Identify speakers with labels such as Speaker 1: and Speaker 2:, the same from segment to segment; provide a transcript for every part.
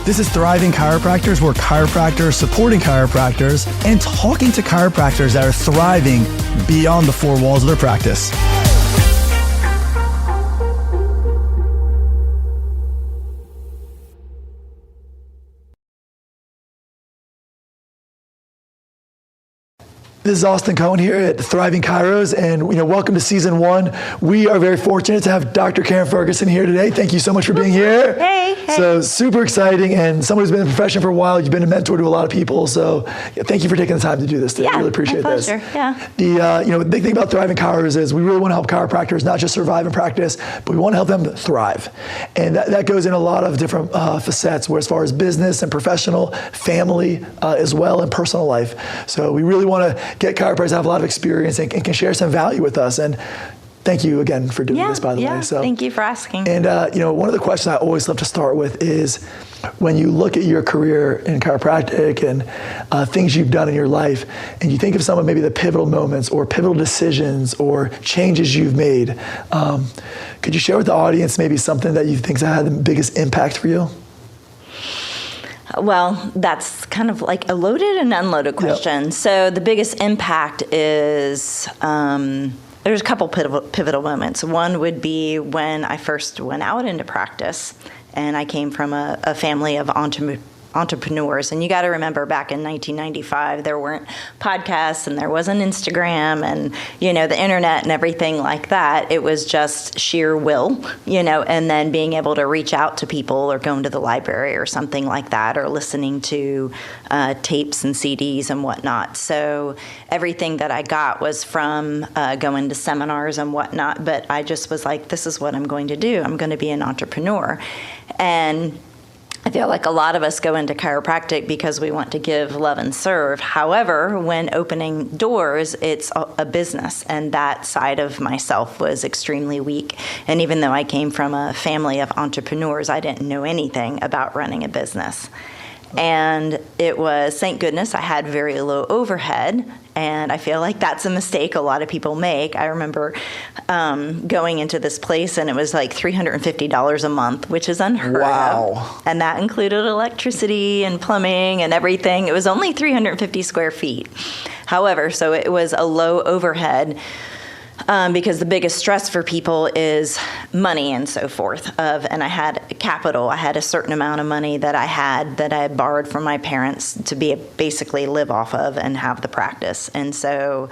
Speaker 1: This is Thriving Chiropractors, where chiropractors supporting chiropractors and talking to chiropractors that are thriving beyond the four walls of their practice. This is Austin Cohen here at Thriving Chiros, and welcome to season 1. We are very fortunate to have Dr. Karen Ferguson here today. Thank you so much for being here.
Speaker 2: Hey.
Speaker 1: So super exciting, and someone who's been in the profession for a while. You've been a mentor to a lot of people, so thank you for taking the time to do this today. I really appreciate this.
Speaker 2: Yeah.
Speaker 1: The big thing about Thriving Chiros is we really want to help chiropractors not just survive in practice, but we want to help them thrive, and that goes in a lot of different facets, where as far as business and professional, family as well, and personal life. So we really want to get chiropractors to have a lot of experience and can share some value with us. And thank you again for doing this, by the way. So
Speaker 2: thank you for asking.
Speaker 1: And one of the questions I always love to start with is, when you look at your career in chiropractic and things you've done in your life, and you think of some of maybe the pivotal moments or pivotal decisions or changes you've made, could you share with the audience maybe something that you think has had the biggest impact for you?
Speaker 2: Well, that's kind of like a loaded and unloaded question. Yep. So the biggest impact is, there's a couple pivotal moments. One would be when I first went out into practice, and I came from a family of entrepreneurs. And you got to remember, back in 1995, there weren't podcasts and there wasn't Instagram and, the internet and everything like that. It was just sheer will, and then being able to reach out to people or going to the library or something like that, or listening to tapes and CDs and whatnot. So everything that I got was from going to seminars and whatnot. But I just was like, this is what I'm going to do. I'm going to be an entrepreneur. And I feel like a lot of us go into chiropractic because we want to give, love, and serve. However, when opening doors, it's a business, and that side of myself was extremely weak. And even though I came from a family of entrepreneurs, I didn't know anything about running a business. And it was, thank goodness, I had very low overhead, and I feel like that's a mistake a lot of people make. I remember going into this place, and it was like $350 a month, which is unheard of. And that included electricity and plumbing and everything. It was only 350 square feet. However, so it was a low overhead, because the biggest stress for people is money and so forth. And I had capital. I had a certain amount of money that I had borrowed from my parents to basically live off of and have the practice. And so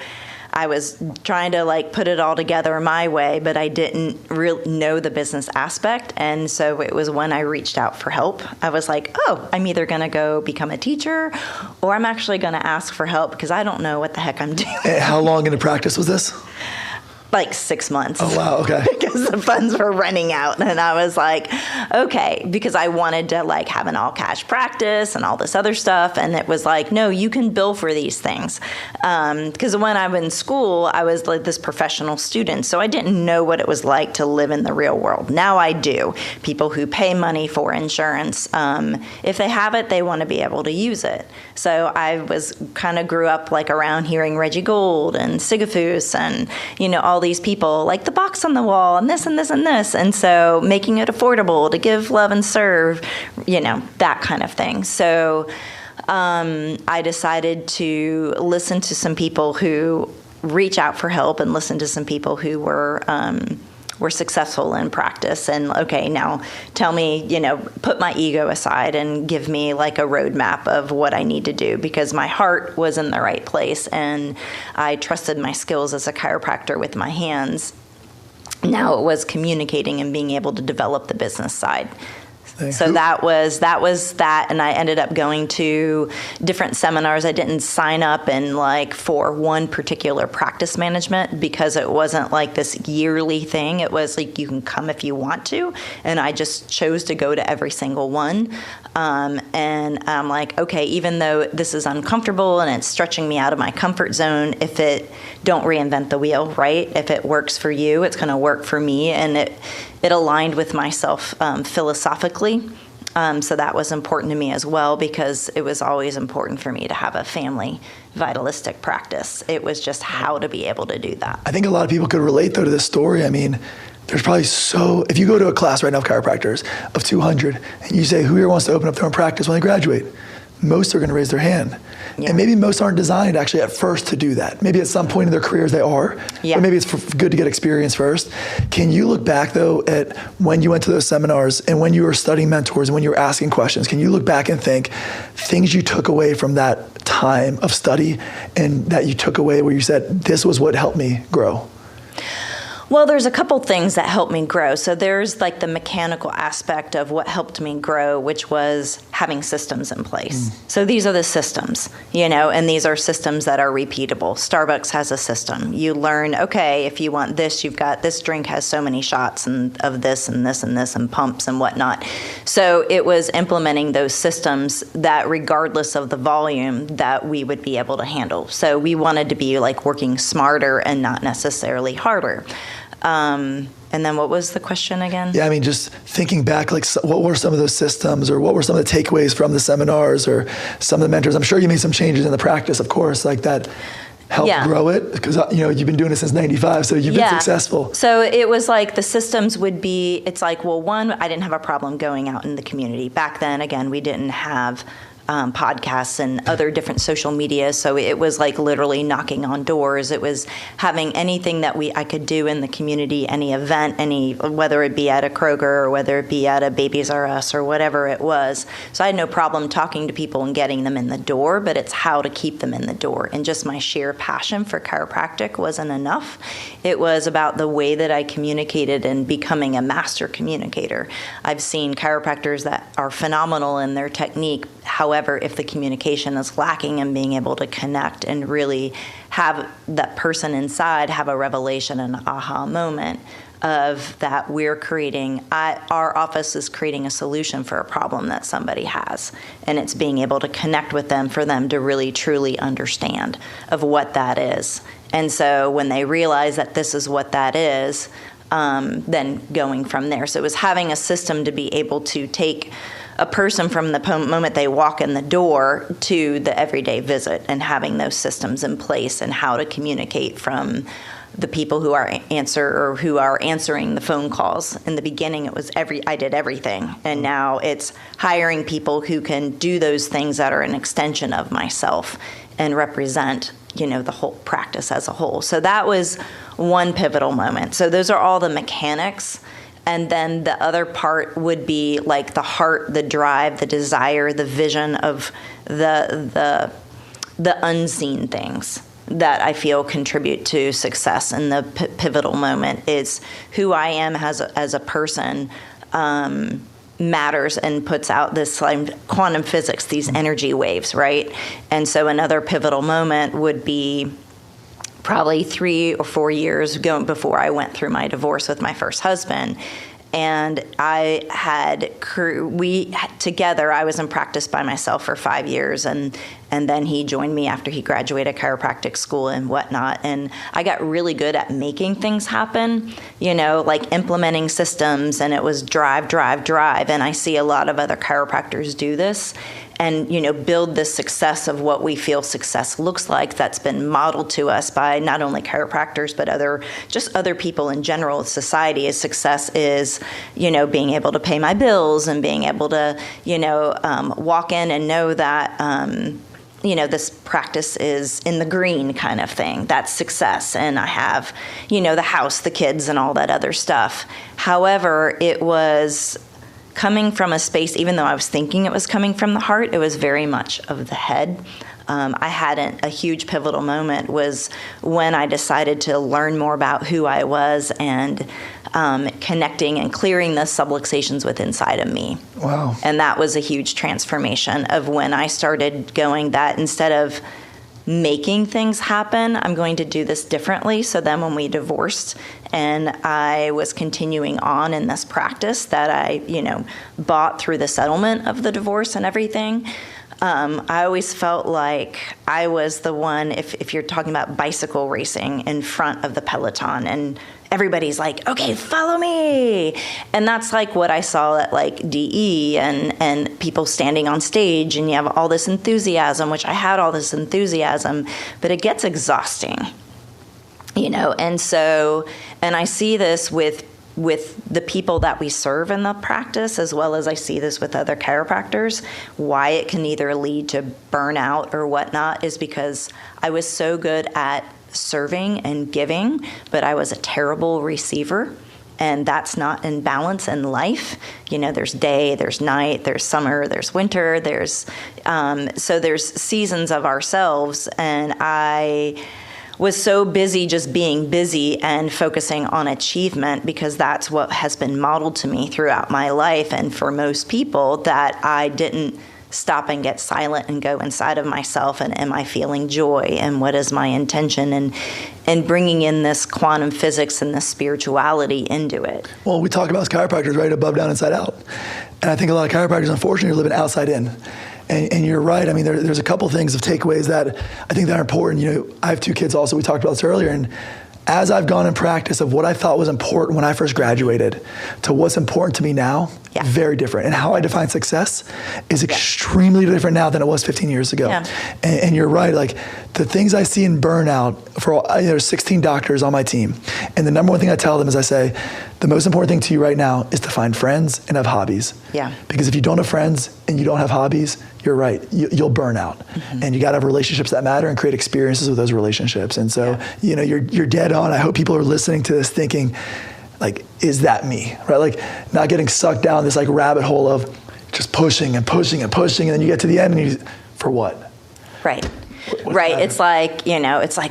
Speaker 2: I was trying to put it all together my way, but I didn't really know the business aspect. And so it was when I reached out for help. I was like, I'm either going to go become a teacher, or I'm actually going to ask for help, because I don't know what the heck I'm doing.
Speaker 1: How long into practice was this?
Speaker 2: Like 6 months.
Speaker 1: Oh, wow, okay.
Speaker 2: Because the funds were running out. And I was like, okay, because I wanted to have an all cash practice and all this other stuff. And it was like, no, you can bill for these things. Because when I was in school, I was like this professional student. So I didn't know what it was like to live in the real world. Now I do. People who pay money for insurance, if they have it, they want to be able to use it. So I grew up around hearing Reggie Gold and Sigafus and, all these people, like the box on the wall and this and this and this. And so making it affordable to give, love, and serve, that kind of thing. So I decided to listen to some people who reach out for help, and listen to some people who were successful in practice. And okay, now tell me, put my ego aside and give me a roadmap of what I need to do, because my heart was in the right place and I trusted my skills as a chiropractor with my hands. Now it was communicating and being able to develop the business side. So that was that, and I ended up going to different seminars. I didn't sign up for one particular practice management, because it wasn't this yearly thing. It was you can come if you want to, and I just chose to go to every single one. And I'm like, okay, even though this is uncomfortable and it's stretching me out of my comfort zone, don't reinvent the wheel, right? If it works for you, it's going to work for me, and it aligned with myself philosophically. So that was important to me as well, because it was always important for me to have a family vitalistic practice. It was just how to be able to do that.
Speaker 1: I think a lot of people could relate, though, to this story. I mean, there's probably if you go to a class right now of chiropractors of 200 and you say, who here wants to open up their own practice when they graduate? Most are going to raise their hand. Yeah. And maybe most aren't designed actually at first to do that. Maybe at some point in their careers they are, but maybe it's good to get experience first. Can you look back though at when you went to those seminars and when you were studying mentors and when you were asking questions, can you look back and think things you took away from that time of study and that you took away where you said, this was what helped me grow?
Speaker 2: Well, there's a couple things that helped me grow. So there's like the mechanical aspect of what helped me grow, which was having systems in place. So these are the systems, and these are systems that are repeatable. Starbucks has a system. You learn, okay, if you want this, you've got this drink has so many shots of this and this and this and pumps and whatnot. So it was implementing those systems that regardless of the volume that we would be able to handle. So we wanted to be like working smarter and not necessarily harder. And then what was the question again?
Speaker 1: Yeah, I mean, just thinking back, like what were some of those systems or what were some of the takeaways from the seminars or some of the mentors? I'm sure you made some changes in the practice, of course, like that helped grow it because, you've been doing it since 95, so you've been successful.
Speaker 2: So it was like the systems would be, it's like, well, one, I didn't have a problem going out in the community. Back then, again, we didn't have podcasts and other different social media. So it was like literally knocking on doors. It was having anything that I could do in the community, any event, whether it be at a Kroger or whether it be at a Babies R Us or whatever it was. So I had no problem talking to people and getting them in the door, but it's how to keep them in the door. And just my sheer passion for chiropractic wasn't enough. It was about the way that I communicated and becoming a master communicator. I've seen chiropractors that are phenomenal in their technique. However, if the communication is lacking and being able to connect and really have that person inside have a revelation and an aha moment of that our office is creating a solution for a problem that somebody has. And it's being able to connect with them for them to really truly understand of what that is. And so when they realize that this is what that is, then going from there. So it was having a system to be able to take a person from the moment they walk in the door to the everyday visit and having those systems in place and how to communicate from the people who are answering the phone calls. In the beginning, it was I did everything. And now it's hiring people who can do those things that are an extension of myself and represent, the whole practice as a whole. So that was one pivotal moment. So those are all the mechanics. And then the other part would be like the heart, the drive, the desire, the vision of the unseen things that I feel contribute to success. And the pivotal moment is who I am as a person matters and puts out this quantum physics, these energy waves, right? And so another pivotal moment would be probably 3 or 4 years ago before I went through my divorce with my first husband. And together, I was in practice by myself for 5 years, and then he joined me after he graduated chiropractic school and whatnot. And I got really good at making things happen, like implementing systems, and it was drive. And I see a lot of other chiropractors do this and, build this success of what we feel success looks like that's been modeled to us by not only chiropractors, but other people in general. Society as success is, being able to pay my bills and being able to, walk in and know that, this practice is in the green kind of thing. That's success. And I have, the house, the kids, and all that other stuff. However, it was coming from a space, even though I was thinking it was coming from the heart, it was very much of the head. I had a huge pivotal moment was when I decided to learn more about who I was and connecting and clearing the subluxations within inside of me.
Speaker 1: Wow. And
Speaker 2: that was a huge transformation of when I started going that instead of making things happen, I'm going to do this differently. So then when we divorced and I was continuing on in this practice that I, bought through the settlement of the divorce and everything, I always felt like I was the one, if you're talking about bicycle racing, in front of the peloton, and everybody's like, okay, follow me. And that's like what I saw at like DE and people standing on stage, and you have all this enthusiasm, which I had all this enthusiasm, but it gets exhausting, and I see this with with the people that we serve in the practice, as well as I see this with other chiropractors, why it can either lead to burnout or whatnot is because I was so good at serving and giving, but I was a terrible receiver. And that's not in balance in life. There's day, there's night, there's summer, there's winter, so there's seasons of ourselves. And I was so busy just being busy and focusing on achievement because that's what has been modeled to me throughout my life. And for most people, that I didn't stop and get silent and go inside of myself and am I feeling joy and what is my intention and bringing in this quantum physics and this spirituality into it.
Speaker 1: Well, we talk about as chiropractors, right? Above, down, inside out. And I think a lot of chiropractors, unfortunately, are living outside in. And you're right. I mean, there's a couple things of takeaways that I think that are important. I have 2 kids also. We talked about this earlier. And as I've gone in practice of what I thought was important when I first graduated to what's important to me now, very different. And how I define success is extremely different now than it was 15 years ago. Yeah. And you're right, like the things I see in burnout, there's 16 doctors on my team. And the number one thing I tell them is I say, the most important thing to you right now is to find friends and have hobbies. Yeah. Because if you don't have friends and you don't have hobbies, you're right, you'll burn out. Mm-hmm. And you gotta have relationships that matter and create experiences with those relationships. And so, you're dead on. I hope people are listening to this thinking, like, is that me, right? Like not getting sucked down this like rabbit hole of just pushing and pushing and pushing. And then you get to the end and for what?
Speaker 2: Right. Right. It's like,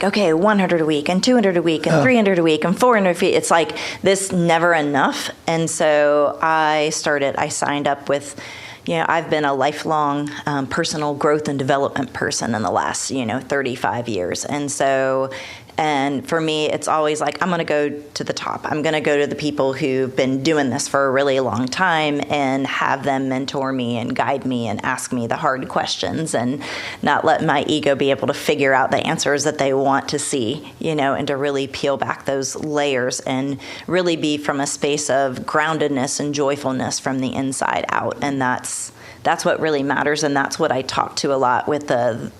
Speaker 2: okay, 100 a week and 200 a week and 300 a week and 400 a week. It's like this never enough. And so I signed up with, I've been a lifelong personal growth and development person in the last, 35 years. And for me, it's always like, I'm going to go to the top. I'm going to go to the people who've been doing this for a really long time and have them mentor me and guide me and ask me the hard questions and not let my ego be able to figure out the answers that they want to see, and to really peel back those layers and really be from a space of groundedness and joyfulness from the inside out. And that's what really matters. And that's what I talk to a lot with the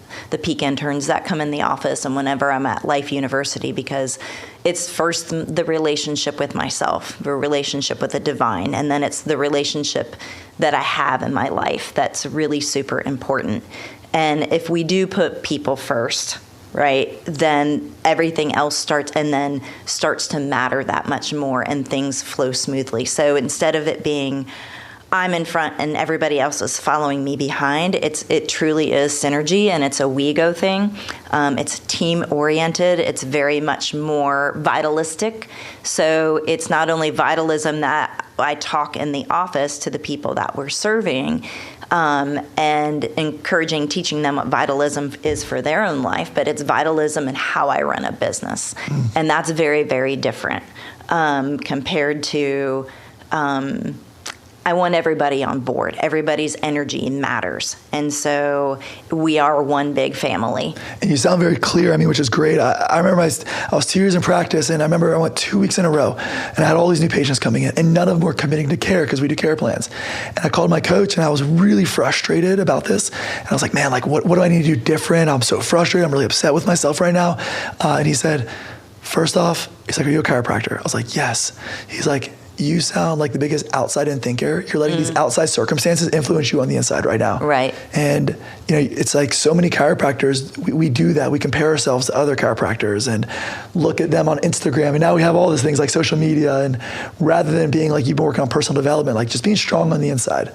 Speaker 2: peak interns that come in the office and whenever I'm at Life University, because it's first the relationship with myself, the relationship with the divine, and then it's the relationship that I have in my life that's really super important. And if we do put people first, right, then everything else starts to matter that much more and things flow smoothly. So instead of it being I'm in front and everybody else is following me behind, it truly is synergy, and it's a we go thing. It's team oriented. It's very much more vitalistic. So it's not only vitalism that I talk in the office to the people that we're serving, and encouraging, teaching them what vitalism is for their own life, but it's vitalism in how I run a business. And that's very, very different compared to I want everybody on board. Everybody's energy matters. And so we are one big family. And
Speaker 1: you sound very clear, which is great. I remember I was 2 years in practice, and I remember I went 2 weeks in a row, and I had all these new patients coming in, and none of them were committing to care because we do care plans. And I called my coach, and I was really frustrated about this. And I was like, man, what do I need to do different? I'm so frustrated. I'm really upset with myself right now. And he said, first off, are you a chiropractor? I was like, yes. He's like, you sound like the biggest outside-in thinker. You're letting these outside circumstances influence you on the inside right now.
Speaker 2: Right.
Speaker 1: And, it's like so many chiropractors, we do that. We compare ourselves to other chiropractors and look at them on Instagram. And now we have all these things like social media. And rather than being like you've been working on personal development, like just being strong on the inside.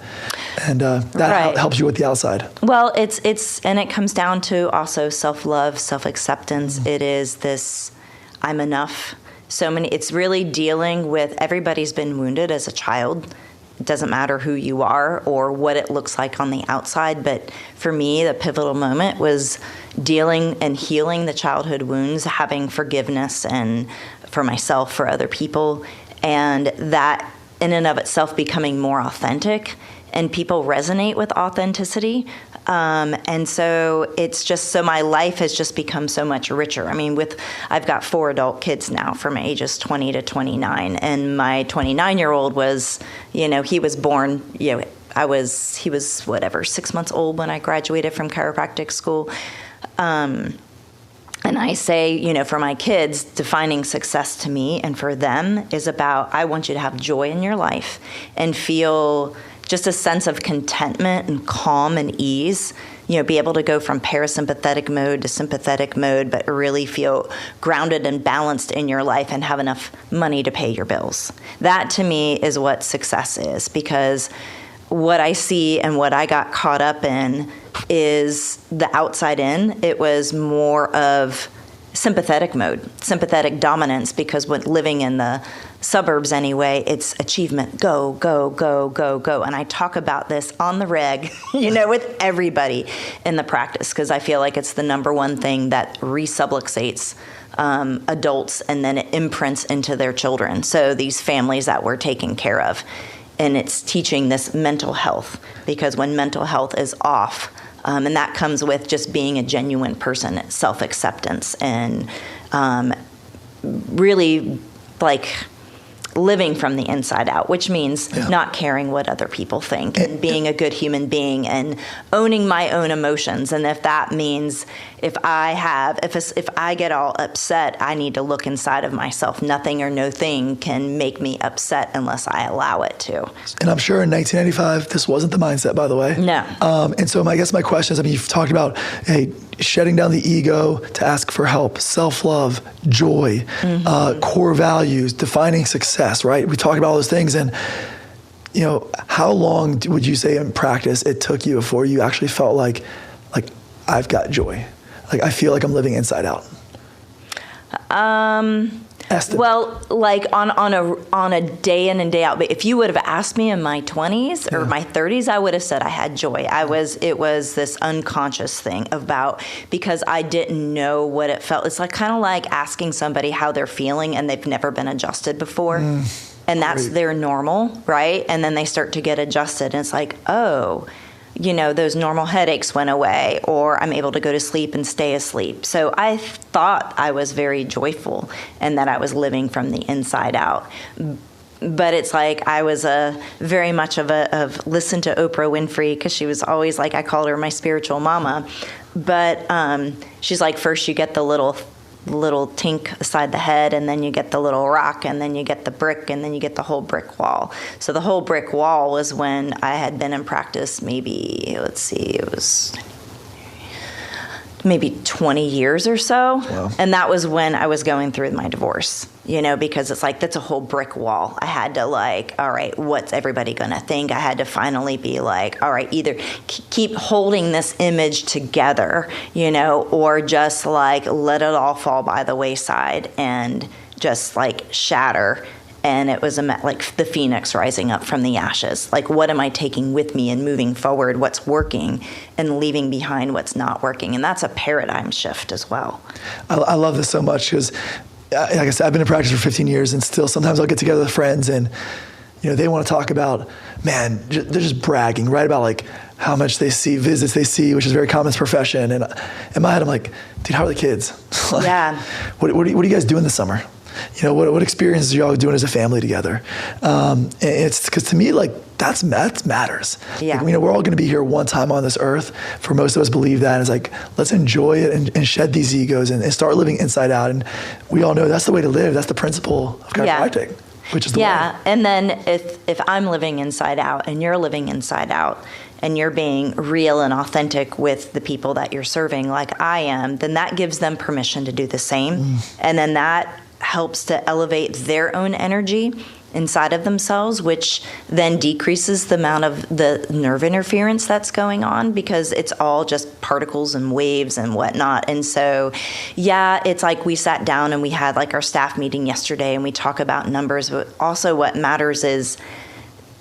Speaker 1: And that helps you with the outside.
Speaker 2: Well, and it comes down to also self-love, self-acceptance. It is this, I'm enough. It's really dealing with, everybody's been wounded as a child. It doesn't matter who you are or what it looks like on the outside. But for me, the pivotal moment was dealing and healing the childhood wounds, having forgiveness and for myself, for other people, and that in and of itself becoming more authentic. And people resonate with authenticity. And so it's just, so my life has just become so much richer. I've got 4 adult kids now from ages 20 to 29. And my 29-year-old was, he was born, he was 6 months old when I graduated from chiropractic school. And And I say, for my kids, defining success to me and for them is about, I want you to have joy in your life and feel just a sense of contentment and calm and ease, be able to go from parasympathetic mode to sympathetic mode, but really feel grounded and balanced in your life and have enough money to pay your bills. That to me is what success is, because what I see and what I got caught up in is the outside in. It was more of sympathetic mode, sympathetic dominance, because when living in the suburbs anyway, it's achievement, go, go, go, go, go. And I talk about this on the reg, with everybody in the practice, because I feel like it's the number one thing that resubluxates adults, and then it imprints into their children. So these families that we're taking care of. And it's teaching this mental health, because when mental health is off, and that comes with just being a genuine person, self-acceptance, and really living from the inside out, which means not caring what other people think and being a good human being and owning my own emotions. And if that means if I get all upset, I need to look inside of myself. Nothing or no thing can make me upset unless I allow it to.
Speaker 1: And I'm sure in 1995, this wasn't the mindset, by the way.
Speaker 2: No.
Speaker 1: And so I guess my question is, you've talked about, shedding down the ego to ask for help, self-love, joy, core values, defining success, right? We talked about all those things. And, how long would you say in practice it took you before you actually felt like I've got joy? I feel like I'm living inside out. Well, on a day in and day out, but if you would have asked me in my 20s or my 30s, I would have said I had joy. It was this unconscious thing because I didn't know what it felt. It's kind of like asking somebody how they're feeling and they've never been adjusted before. And that's their normal, right? And then they start to get adjusted and it's like, oh, those normal headaches went away, or I'm able to go to sleep and stay asleep. So I thought I was very joyful and that I was living from the inside out. But it's I was very much of listen to Oprah Winfrey, because she was always I called her my spiritual mama. But she's first you get the little tink beside the head, and then you get the little rock, and then you get the brick, and then you get the whole brick wall. So the whole brick wall was when I had been in practice it was maybe 20 years or so. Wow. And that was when I was going through my divorce, because it's that's a whole brick wall. I had to all right, what's everybody going to think? I had to finally be all right, either keep holding this image together, or just let it all fall by the wayside and just shatter. And it was the phoenix rising up from the ashes. What am I taking with me and moving forward? What's working and leaving behind what's not working? And that's a paradigm shift as well. I love this so much because, like I said, I've been in practice for 15 years, and still sometimes I'll get together with friends and, they want to talk about, man, they're just bragging, right? About how much they see, visits they see, which is very common in this profession. And in my head, I'm like, dude, how are the kids?
Speaker 2: Yeah.
Speaker 1: What are you guys doing this summer? What experiences are y'all doing as a family together? And it's because to me, that matters.
Speaker 2: Yeah.
Speaker 1: We're all going to be here one time on this earth. For most of us believe that. And it's let's enjoy it and shed these egos and start living inside out. And we all know that's the way to live. That's the principle of chiropractic, which is the way.
Speaker 2: Yeah. And then if I'm living inside out and you're living inside out, and you're being real and authentic with the people that you're serving like I am, then that gives them permission to do the same. And then that helps to elevate their own energy inside of themselves, which then decreases the amount of the nerve interference that's going on, because it's all just particles and waves and whatnot. And so, it's we sat down and we had our staff meeting yesterday and we talk about numbers, but also what matters is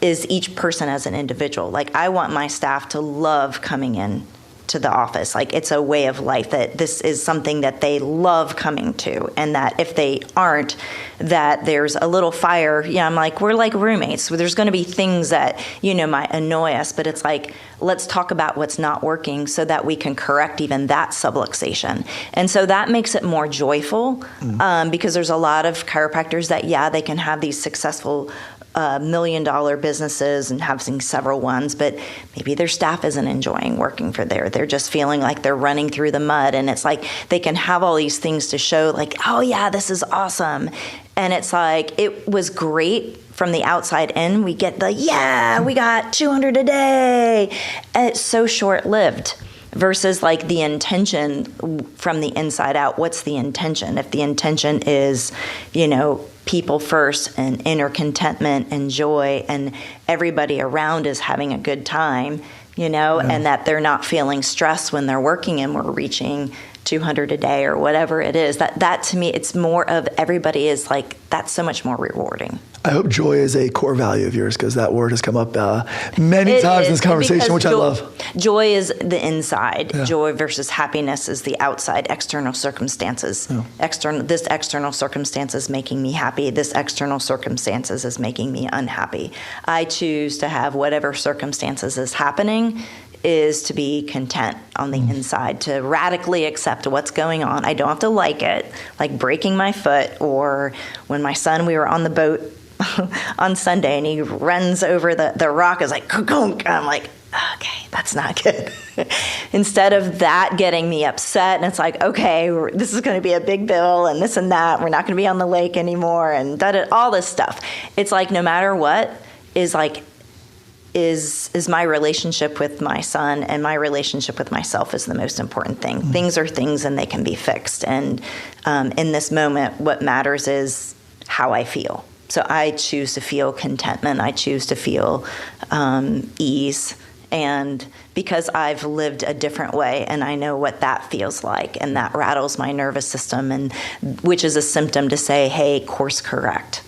Speaker 2: each person as an individual. I want my staff to love coming in to the office. It's a way of life, that this is something that they love coming to, and that if they aren't, that there's a little fire. I'm we're like roommates. So there's going to be things that, might annoy us, but it's let's talk about what's not working so that we can correct even that subluxation. And so that makes it more joyful, because there's a lot of chiropractors that, they can have these successful $1 million businesses and having several ones, but maybe their staff isn't enjoying working for there. They're just feeling like they're running through the mud. And it's like they can have all these things to show like, oh yeah, this is awesome. And it's like, it was great from the outside in. We get we got 200 a day. And it's so short-lived versus like the intention from the inside out. What's the intention? If the intention is, people first and inner contentment and joy and everybody around is having a good time, and that they're not feeling stressed when they're working and we're reaching 200 a day or whatever it is, that to me, it's more of everybody is like, that's so much more rewarding.
Speaker 1: I hope joy is a core value of yours, because that word has come up many times in this conversation, which I love.
Speaker 2: Joy is the inside. Yeah. Joy versus happiness is the outside, external circumstances. Yeah. This external circumstance is making me happy. This external circumstances is making me unhappy. I choose to have whatever circumstances is happening is to be content on the inside, to radically accept what's going on. I don't have to like it, like breaking my foot, or when my son, we were on the boat on Sunday and he runs over the rock, is like, and I'm like, okay, that's not good. Instead of that getting me upset, and it's like, okay, this is going to be a big bill and this and that, we're not going to be on the lake anymore, and all this stuff. It's like, no matter what, is my relationship with my son and my relationship with myself is the most important thing. Mm-hmm. Things are things and they can be fixed. And in this moment, what matters is how I feel. So I choose to feel contentment. I choose to feel ease. And because I've lived a different way and I know what that feels like, and that rattles my nervous system, and which is a symptom to say, hey, course correct.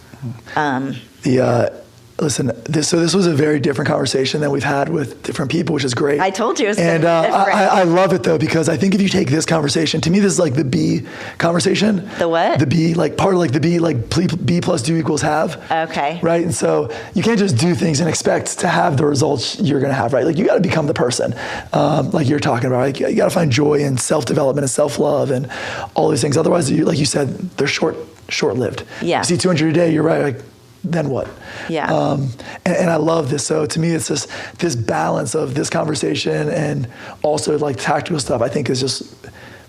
Speaker 1: Listen, this was a very different conversation than we've had with different people, which is great.
Speaker 2: I told you it was
Speaker 1: different. I love it, though, because I think if you take this conversation, to me, this is like the B conversation.
Speaker 2: The what?
Speaker 1: The B, like part of like the B, like B plus do equals have.
Speaker 2: Okay.
Speaker 1: Right? And so you can't just do things and expect to have the results you're going to have, right? Like you got to become the person, like you're talking about. Like, you got to find joy and self-development and self-love and all these things. Otherwise, like you said, they're short-lived.
Speaker 2: Yeah.
Speaker 1: You see 200 a day, you're right. Like, then what?
Speaker 2: Yeah.
Speaker 1: And I love this. So to me, it's just this balance of this conversation and also like tactical stuff, I think is just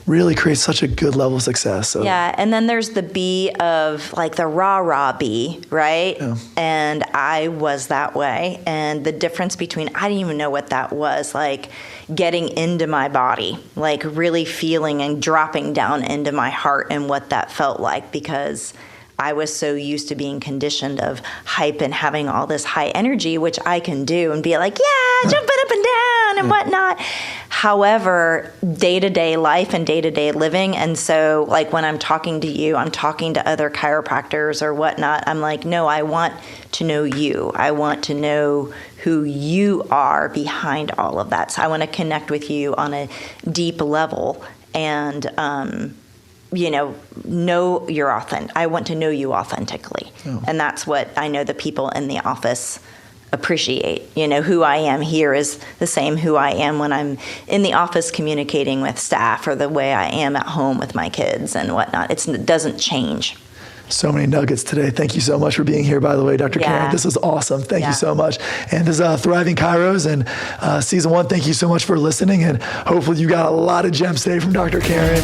Speaker 1: really creates such a good level of success. So.
Speaker 2: Yeah. And then there's the B of like the rah B, right? Yeah. And I was that way. And the difference between, I didn't even know what that was, like getting into my body, like really feeling and dropping down into my heart and what that felt like, because I was so used to being conditioned of hype and having all this high energy, which I can do and be like, yeah, jumping up and down and whatnot. However, day-to-day life and day-to-day living, and so like when I'm talking to you, I'm talking to other chiropractors or whatnot, I'm like, no, I want to know you. I want to know who you are behind all of that. So I want to connect with you on a deep level and, know you're authentic. I want to know you authentically. Oh. And that's what I know the people in the office appreciate. Who I am here is the same who I am when I'm in the office communicating with staff, or the way I am at home with my kids and whatnot. It doesn't change.
Speaker 1: So many nuggets today. Thank you so much for being here, by the way, Dr. Karen. This was awesome. Thank you so much. And this is Thriving Chiros and Season 1. Thank you so much for listening. And hopefully you got a lot of gems today from Dr. Karen.